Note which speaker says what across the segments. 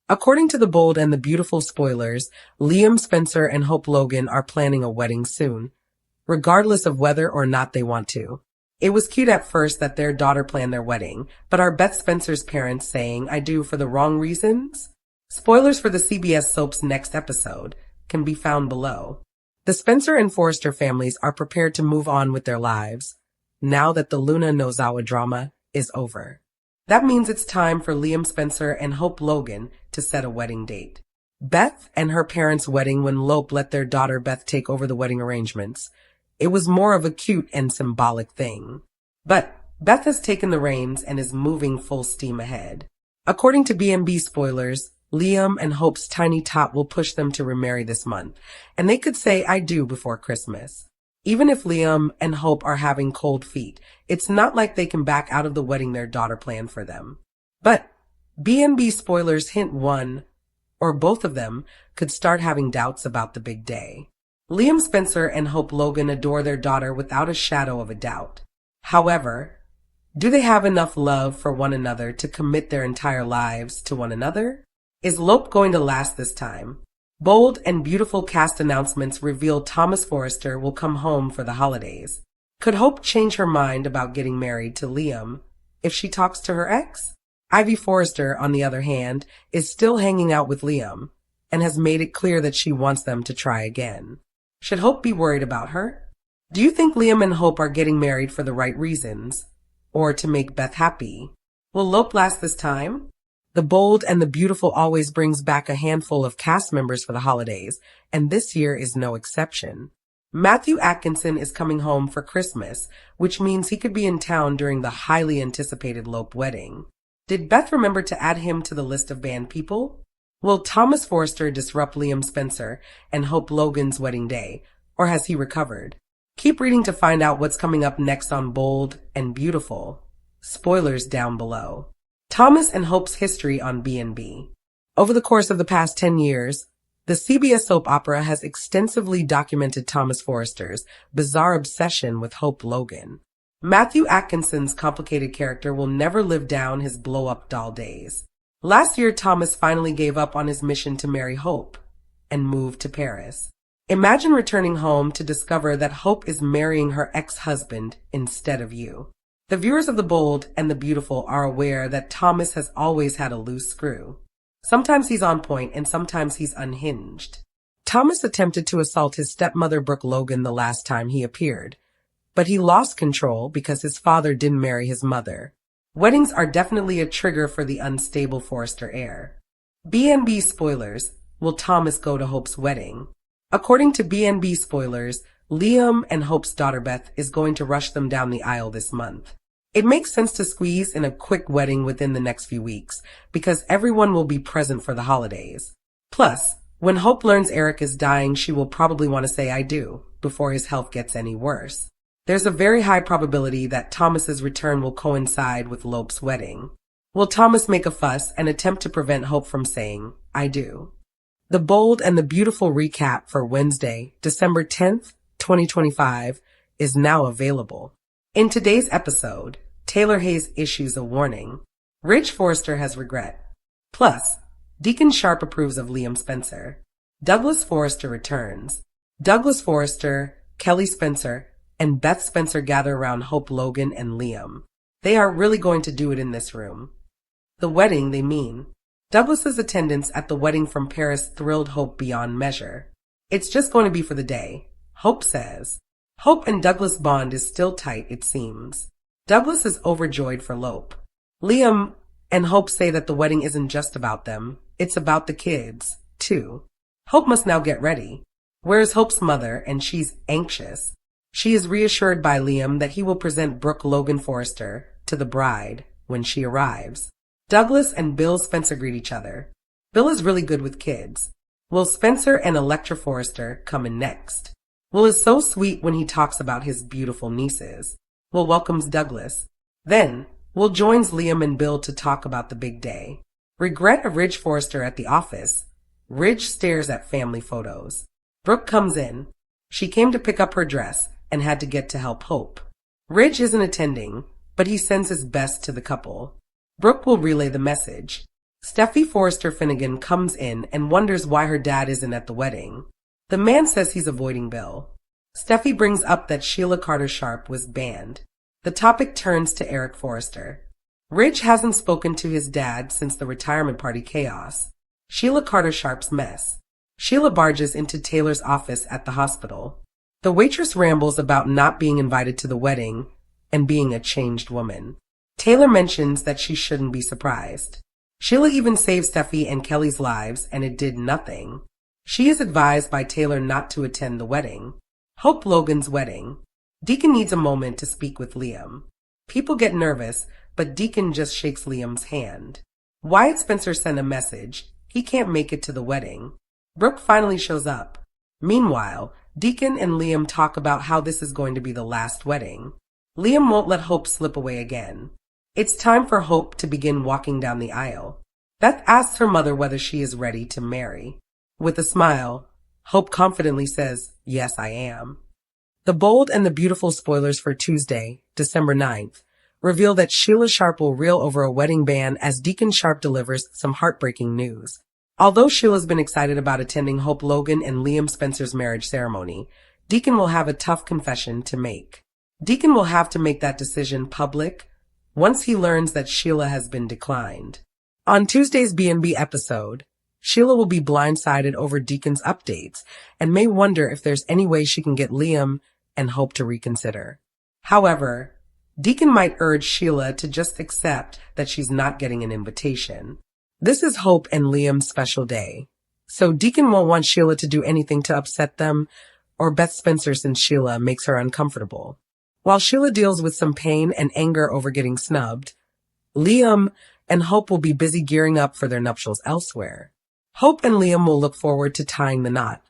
Speaker 1: According to the Bold and the Beautiful spoilers, Liam Spencer and Hope Logan are planning a wedding soon, regardless of whether or not they want to. It was cute at first that their daughter planned their wedding, but are Beth Spencer's parents saying I do for the wrong reasons? Spoilers for the CBS soap's next episode can be found below. The Spencer and Forrester families are prepared to move on with their lives, now that the Luna Nozawa drama is over. That means it's time for Liam Spencer and Hope Logan to set a wedding date. Beth and her parents' wedding when Lope let their daughter Beth take over the wedding arrangements. It was more of a cute and symbolic thing. But Beth has taken the reins and is moving full steam ahead. According to B&B spoilers, Liam and Hope's tiny tot will push them to remarry this month, and they could say I do before Christmas. Even if Liam and Hope are having cold feet, it's not like they can back out of the wedding their daughter planned for them. But B&B spoilers hint one or both of them could start having doubts about the big day. Liam Spencer and Hope Logan adore their daughter without a shadow of a doubt. However, do they have enough love for one another to commit their entire lives to one another? Is Lope going to last this time? Bold and beautiful cast announcements reveal Thomas Forrester will come home for the holidays. Could Hope change her mind about getting married to Liam if she talks to her ex? Ivy Forrester, on the other hand, is still hanging out with Liam and has made it clear that she wants them to try again. Should Hope be worried about her? Do you think Liam and Hope are getting married for the right reasons, or to make Beth happy? Will Lope last this time? The Bold and the Beautiful always brings back a handful of cast members for the holidays, and this year is no exception. Matthew Atkinson is coming home for Christmas, which means he could be in town during the highly anticipated Lope wedding. Did Beth remember to add him to the list of banned people? Will Thomas Forrester disrupt Liam Spencer and Hope Logan's wedding day, or has he recovered? Keep reading to find out what's coming up next on Bold and Beautiful. Spoilers down below. Thomas and Hope's history on B&B. Over the course of the past 10 years, the CBS soap opera has extensively documented Thomas Forrester's bizarre obsession with Hope Logan. Matthew Atkinson's complicated character will never live down his blow-up doll days. Last year, Thomas finally gave up on his mission to marry Hope and moved to Paris. Imagine returning home to discover that Hope is marrying her ex-husband instead of you. The viewers of The Bold and the Beautiful are aware that Thomas has always had a loose screw. Sometimes he's on point and sometimes he's unhinged. Thomas attempted to assault his stepmother Brooke Logan the last time he appeared, but he lost control because his father didn't marry his mother. Weddings are definitely a trigger for the unstable Forrester heir. B&B spoilers. Will Thomas go to Hope's wedding? According to B&B spoilers, Liam and Hope's daughter Beth is going to rush them down the aisle this month. It makes sense to squeeze in a quick wedding within the next few weeks because everyone will be present for the holidays. Plus, when Hope learns Eric is dying, she will probably want to say I do before his health gets any worse. There's a very high probability that Thomas's return will coincide with Lope's wedding. Will Thomas make a fuss and attempt to prevent Hope from saying I do? The Bold and the Beautiful recap for Wednesday, December 10th, 2025 is now available. In today's episode, Taylor Hayes issues a warning. Ridge Forrester has regret. Plus, Deacon Sharp approves of Liam Spencer. Douglas Forrester returns. Douglas Forrester, Kelly Spencer, and Beth Spencer gather around Hope Logan and Liam. They are really going to do it in this room. The wedding, they mean. Douglas's attendance at the wedding from Paris thrilled Hope beyond measure. It's just going to be for the day, Hope says. Hope and Douglas' bond is still tight, it seems. Douglas is overjoyed for Lope. Liam and Hope say that the wedding isn't just about them, it's about the kids, too. Hope must now get ready. Where's Hope's mother? And she's anxious. She is reassured by Liam that he will present Brooke Logan Forrester to the bride when she arrives. Douglas and Bill Spencer greet each other. Bill is really good with kids. Will Spencer and Electra Forrester come in next? Will is so sweet when he talks about his beautiful nieces. Will welcomes Douglas. Then, Will joins Liam and Bill to talk about the big day. Regret of Ridge Forrester at the office. Ridge stares at family photos. Brooke comes in. She came to pick up her dress and had to get to help Hope. Ridge isn't attending, but he sends his best to the couple. Brooke will relay the message. Steffi Forrester Finnegan comes in and wonders why her dad isn't at the wedding. The man says he's avoiding Bill. Steffi brings up that Sheila Carter Sharp was banned. The topic turns to Eric Forrester. Ridge hasn't spoken to his dad since the retirement party chaos. Sheila Carter Sharp's mess. Sheila barges into Taylor's office at the hospital. The waitress rambles about not being invited to the wedding and being a changed woman. Taylor mentions that she shouldn't be surprised. Sheila even saved Steffi and Kelly's lives, and it did nothing. She is advised by Taylor not to attend the wedding. Hope Logan's wedding. Deacon needs a moment to speak with Liam. People get nervous, but Deacon just shakes Liam's hand. Wyatt Spencer sent a message. He can't make it to the wedding. Brooke finally shows up. Meanwhile, Deacon and Liam talk about how this is going to be the last wedding. Liam won't let Hope slip away again. It's time for Hope to begin walking down the aisle. Beth asks her mother whether she is ready to marry. With a smile, Hope confidently says, "Yes, I am." The bold and the beautiful spoilers for Tuesday, December 9th, reveal that Sheila Sharp will reel over a wedding ban as Deacon Sharp delivers some heartbreaking news. Although Sheila's been excited about attending Hope Logan and Liam Spencer's marriage ceremony, Deacon will have a tough confession to make. Deacon will have to make that decision public once he learns that Sheila has been declined. On Tuesday's B&B episode, Sheila will be blindsided over Deacon's updates and may wonder if there's any way she can get Liam and Hope to reconsider. However, Deacon might urge Sheila to just accept that she's not getting an invitation. This is Hope and Liam's special day, so Deacon won't want Sheila to do anything to upset them or Beth Spencer since Sheila makes her uncomfortable. While Sheila deals with some pain and anger over getting snubbed, Liam and Hope will be busy gearing up for their nuptials elsewhere. Hope and Liam will look forward to tying the knot,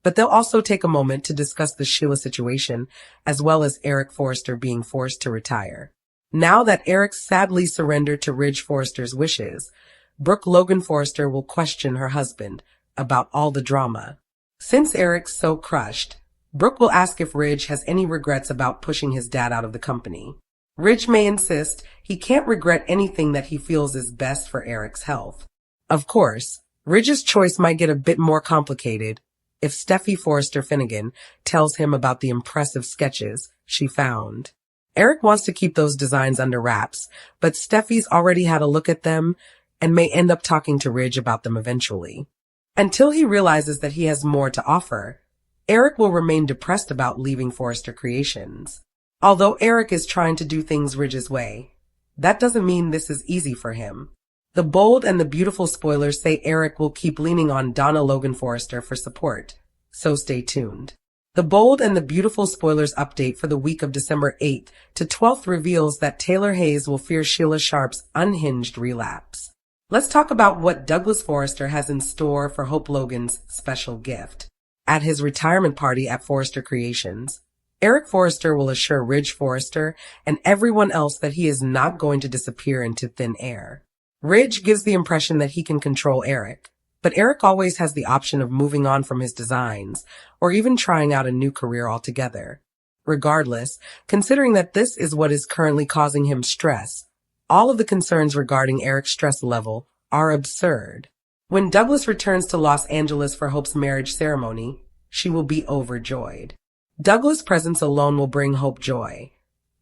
Speaker 1: but they'll also take a moment to discuss the Sheila situation as well as Eric Forrester being forced to retire. Now that Eric sadly surrendered to Ridge Forrester's wishes, Brooke Logan Forrester will question her husband about all the drama. Since Eric's so crushed, Brooke will ask if Ridge has any regrets about pushing his dad out of the company. Ridge may insist he can't regret anything that he feels is best for Eric's health. Of course, Ridge's choice might get a bit more complicated if Steffi Forrester Finnegan tells him about the impressive sketches she found. Eric wants to keep those designs under wraps, but Steffi's already had a look at them and may end up talking to Ridge about them eventually. Until he realizes that he has more to offer, Eric will remain depressed about leaving Forrester Creations. Although Eric is trying to do things Ridge's way, that doesn't mean this is easy for him. The bold and the beautiful spoilers say Eric will keep leaning on Donna Logan Forrester for support, so stay tuned. The bold and the beautiful spoilers update for the week of December 8th to 12th reveals that Taylor Hayes will fear Sheila Sharp's unhinged relapse. Let's talk about what Douglas Forrester has in store for Hope Logan's special gift. At his retirement party at Forrester Creations, Eric Forrester will assure Ridge Forrester and everyone else that he is not going to disappear into thin air. Ridge gives the impression that he can control Eric, but Eric always has the option of moving on from his designs or even trying out a new career altogether. Regardless, considering that this is what is currently causing him stress, all of the concerns regarding Eric's stress level are absurd. When Douglas returns to Los Angeles for Hope's marriage ceremony, she will be overjoyed. Douglas' presence alone will bring Hope joy,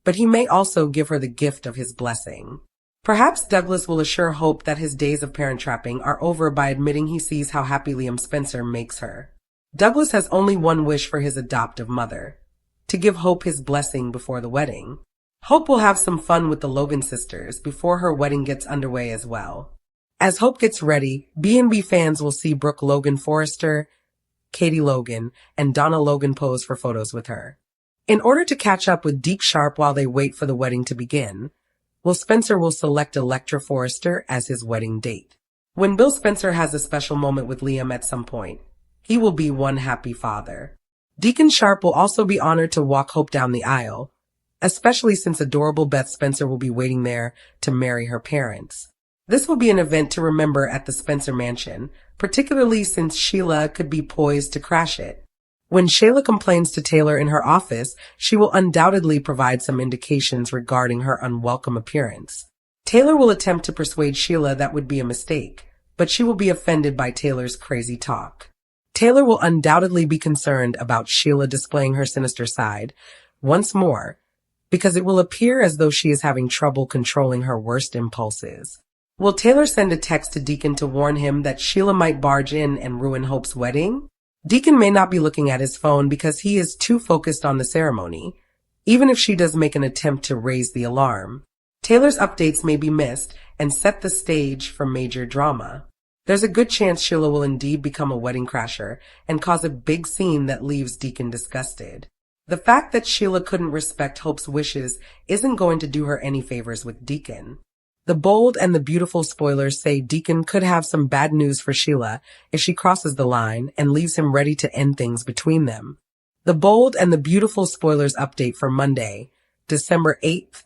Speaker 1: but he may also give her the gift of his blessing. Perhaps Douglas will assure Hope that his days of parent trapping are over by admitting he sees how happy Liam Spencer makes her. Douglas has only one wish for his adoptive mother, to give Hope his blessing before the wedding. Hope will have some fun with the Logan sisters before her wedding gets underway as well. As Hope gets ready, B&B fans will see Brooke Logan Forrester, Katie Logan, and Donna Logan pose for photos with her. In order to catch up with Deke Sharp while they wait for the wedding to begin, Will Spencer will select Electra Forrester as his wedding date. When Bill Spencer has a special moment with Liam at some point, he will be one happy father. Deacon Sharp will also be honored to walk Hope down the aisle, especially since adorable Beth Spencer will be waiting there to marry her parents. This will be an event to remember at the Spencer mansion, particularly since Sheila could be poised to crash it. When Sheila complains to Taylor in her office, she will undoubtedly provide some indications regarding her unwelcome appearance. Taylor will attempt to persuade Sheila that would be a mistake, but she will be offended by Taylor's crazy talk. Taylor will undoubtedly be concerned about Sheila displaying her sinister side once more, because it will appear as though she is having trouble controlling her worst impulses. Will Taylor send a text to Deacon to warn him that Sheila might barge in and ruin Hope's wedding? Deacon may not be looking at his phone because he is too focused on the ceremony, even if she does make an attempt to raise the alarm. Taylor's updates may be missed and set the stage for major drama. There's a good chance Sheila will indeed become a wedding crasher and cause a big scene that leaves Deacon disgusted. The fact that Sheila couldn't respect Hope's wishes isn't going to do her any favors with Deacon. The bold and the beautiful spoilers say Deacon could have some bad news for Sheila if she crosses the line and leaves him ready to end things between them. The bold and the beautiful spoilers update for Monday, December 8th,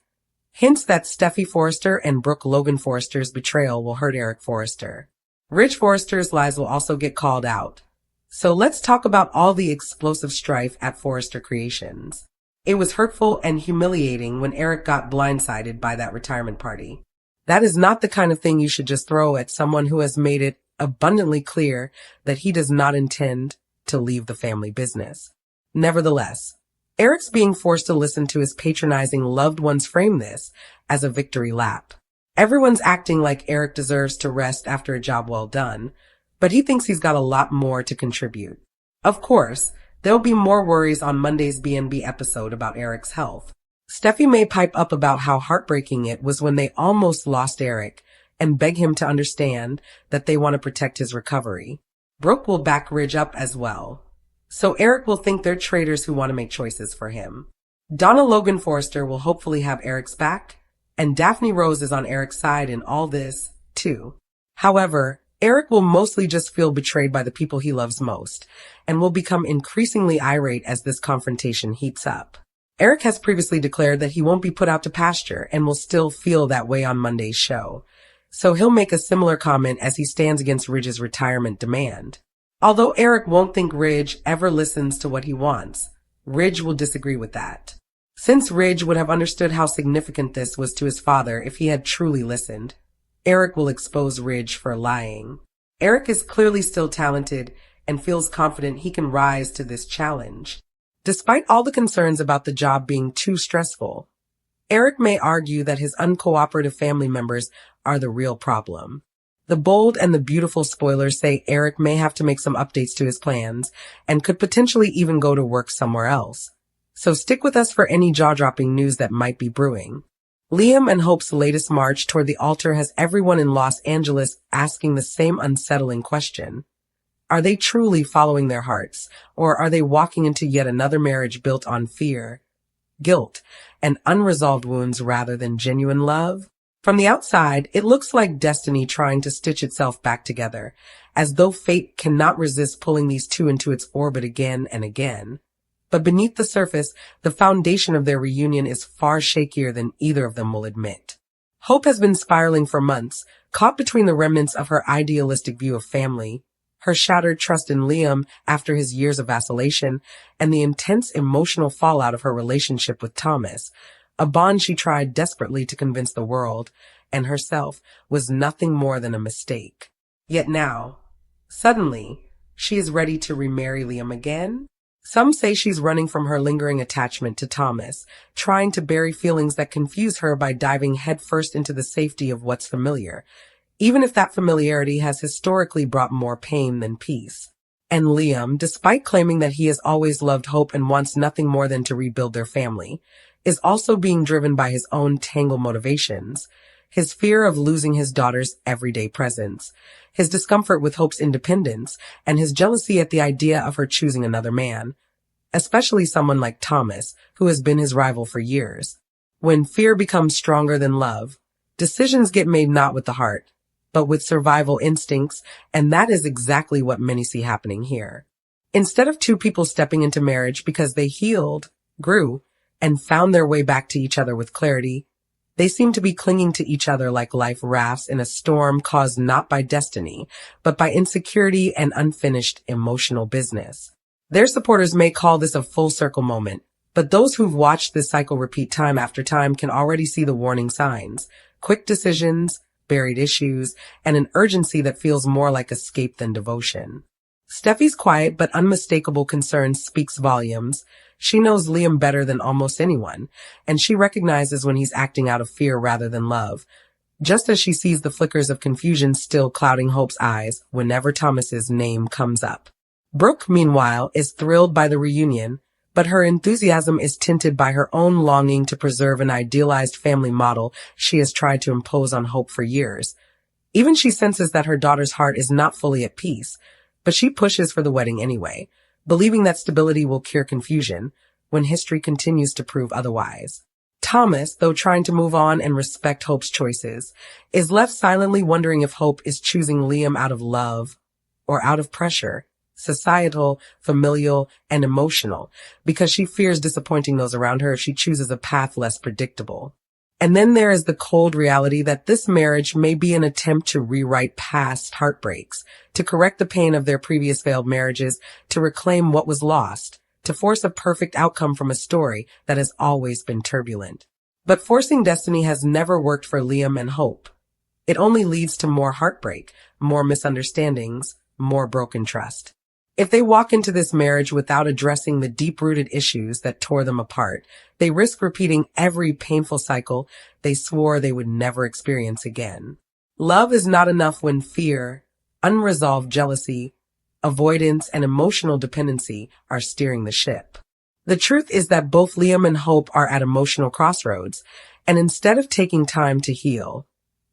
Speaker 1: hints that Steffi Forrester and Brooke Logan Forrester's betrayal will hurt Eric Forrester. Ridge Forrester's lies will also get called out. So let's talk about all the explosive strife at Forrester Creations. It was hurtful and humiliating when Eric got blindsided by that retirement party. That is not the kind of thing you should just throw at someone who has made it abundantly clear that he does not intend to leave the family business. Nevertheless, Eric's being forced to listen to his patronizing loved ones frame this as a victory lap. Everyone's acting like Eric deserves to rest after a job well done, but he thinks he's got a lot more to contribute. Of course, there'll be more worries on Monday's B&B episode about Eric's health. Steffi may pipe up about how heartbreaking it was when they almost lost Eric and beg him to understand that they want to protect his recovery. Brooke will back Ridge up as well. So Eric will think they're traitors who want to make choices for him. Donna Logan Forrester will hopefully have Eric's back, and Daphne Rose is on Eric's side in all this, too. However, Eric will mostly just feel betrayed by the people he loves most, and will become increasingly irate as this confrontation heats up. Eric has previously declared that he won't be put out to pasture and will still feel that way on Monday's show. So he'll make a similar comment as he stands against Ridge's retirement demand. Although Eric won't think Ridge ever listens to what he wants, Ridge will disagree with that. Since Ridge would have understood how significant this was to his father if he had truly listened, Eric will expose Ridge for lying. Eric is clearly still talented and feels confident he can rise to this challenge. Despite all the concerns about the job being too stressful, Eric may argue that his uncooperative family members are the real problem. The bold and the beautiful spoilers say Eric may have to make some updates to his plans and could potentially even go to work somewhere else. So stick with us for any jaw-dropping news that might be brewing. Liam and Hope's latest march toward the altar has everyone in Los Angeles asking the same unsettling question. Are they truly following their hearts, or are they walking into yet another marriage built on fear, guilt, and unresolved wounds rather than genuine love? From the outside, it looks like destiny trying to stitch itself back together, as though fate cannot resist pulling these two into its orbit again and again. But beneath the surface, the foundation of their reunion is far shakier than either of them will admit. Hope has been spiraling for months, caught between the remnants of her idealistic view of family, her shattered trust in Liam after his years of vacillation, and the intense emotional fallout of her relationship with Thomas, a bond she tried desperately to convince the world and herself was nothing more than a mistake. Yet now, suddenly, she is ready to remarry Liam again? Some say she's running from her lingering attachment to Thomas, trying to bury feelings that confuse her by diving headfirst into the safety of what's familiar, even if that familiarity has historically brought more pain than peace. And Liam, despite claiming that he has always loved Hope and wants nothing more than to rebuild their family, is also being driven by his own tangled motivations, his fear of losing his daughter's everyday presence, his discomfort with Hope's independence, and his jealousy at the idea of her choosing another man, especially someone like Thomas, who has been his rival for years. When fear becomes stronger than love, decisions get made not with the heart, but with survival instincts, and that is exactly what many see happening here. Instead of two people stepping into marriage because they healed, grew, and found their way back to each other with clarity, they seem to be clinging to each other like life rafts in a storm caused not by destiny, but by insecurity and unfinished emotional business. Their supporters may call this a full circle moment, But those who've watched this cycle repeat time after time can already see the warning signs. Quick decisions, buried issues, and an urgency that feels more like escape than devotion. Steffi's quiet but unmistakable concern speaks volumes. She knows Liam better than almost anyone, and she recognizes when he's acting out of fear rather than love, just as she sees the flickers of confusion still clouding Hope's eyes whenever Thomas's name comes up. Brooke, meanwhile, is thrilled by the reunion, but her enthusiasm is tinted by her own longing to preserve an idealized family model she has tried to impose on Hope for years. Even she senses that her daughter's heart is not fully at peace, but she pushes for the wedding anyway, believing that stability will cure confusion when history continues to prove otherwise. Thomas, though trying to move on and respect Hope's choices, is left silently wondering if Hope is choosing Liam out of love or out of pressure, societal, familial, and emotional, because she fears disappointing those around her if she chooses a path less predictable. And then there is the cold reality that this marriage may be an attempt to rewrite past heartbreaks, to correct the pain of their previous failed marriages, to reclaim what was lost, to force a perfect outcome from a story that has always been turbulent. But forcing destiny has never worked for Liam and Hope. It only leads to more heartbreak, more misunderstandings, more broken trust. If they walk into this marriage without addressing the deep-rooted issues that tore them apart, they risk repeating every painful cycle they swore they would never experience again. Love is not enough when fear, unresolved jealousy, avoidance, and emotional dependency are steering the ship. The truth is that both Liam and Hope are at emotional crossroads, and instead of taking time to heal,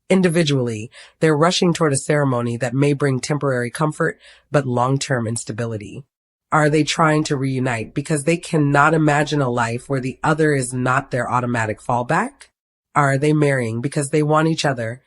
Speaker 1: individually, they're rushing toward a ceremony that may bring temporary comfort, but long-term instability. Are they trying to reunite because they cannot imagine a life where the other is not their automatic fallback? Are they marrying because they want each other,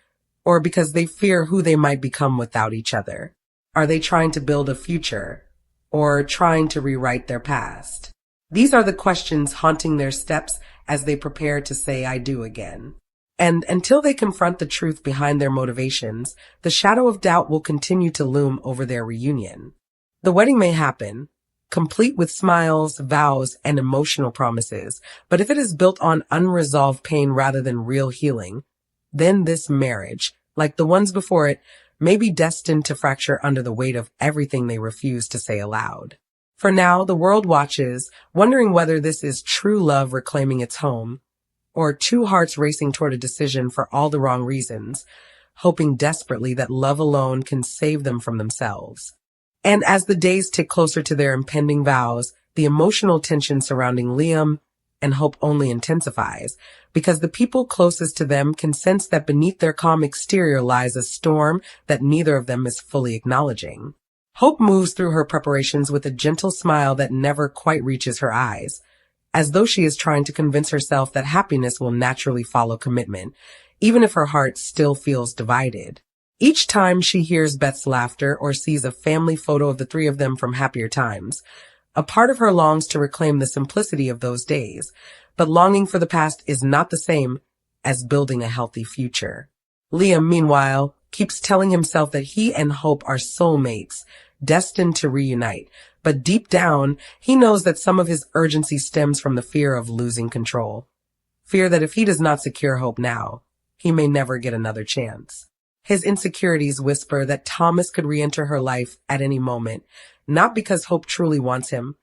Speaker 1: or because they fear who they might become without each other? Are they trying to build a future, or trying to rewrite their past? These are the questions haunting their steps as they prepare to say I do again. And until they confront the truth behind their motivations, the shadow of doubt will continue to loom over their reunion. The wedding may happen, complete with smiles, vows, and emotional promises, but if it is built on unresolved pain rather than real healing, then this marriage, like the ones before it, may be destined to fracture under the weight of everything they refuse to say aloud. For now, the world watches, wondering whether this is true love reclaiming its home, or two hearts racing toward a decision for all the wrong reasons, hoping desperately that love alone can save them from themselves. And as the days tick closer to their impending vows, the emotional tension surrounding Liam and Hope only intensifies, because the people closest to them can sense that beneath their calm exterior lies a storm that neither of them is fully acknowledging. Hope moves through her preparations with a gentle smile that never quite reaches her eyes, as though she is trying to convince herself that happiness will naturally follow commitment, even if her heart still feels divided. Each time she hears Beth's laughter or sees a family photo of the three of them from happier times, a part of her longs to reclaim the simplicity of those days, but longing for the past is not the same as building a healthy future. Liam, meanwhile, keeps telling himself that he and Hope are soulmates, destined to reunite, but deep down, he knows that some of his urgency stems from the fear of losing control. Fear that if he does not secure Hope now, he may never get another chance. His insecurities whisper that Thomas could re-enter her life at any moment, not because Hope truly wants him,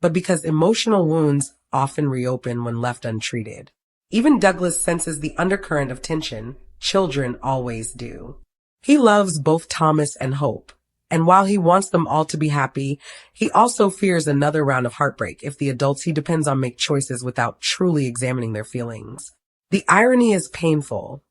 Speaker 1: but because emotional wounds often reopen when left untreated. Even Douglas senses the undercurrent of tension. Children always do. He loves both Thomas and Hope, and while he wants them all to be happy, he also fears another round of heartbreak if the adults he depends on make choices without truly examining their feelings. The irony is painful.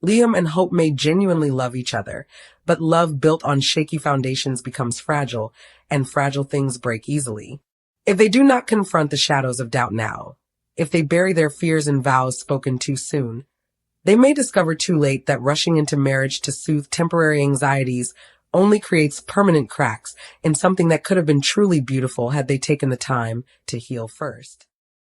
Speaker 1: Liam and Hope may genuinely love each other, but love built on shaky foundations becomes fragile, and fragile things break easily. If they do not confront the shadows of doubt now, if they bury their fears and vows spoken too soon, they may discover too late that rushing into marriage to soothe temporary anxieties only creates permanent cracks in something that could have been truly beautiful had they taken the time to heal first.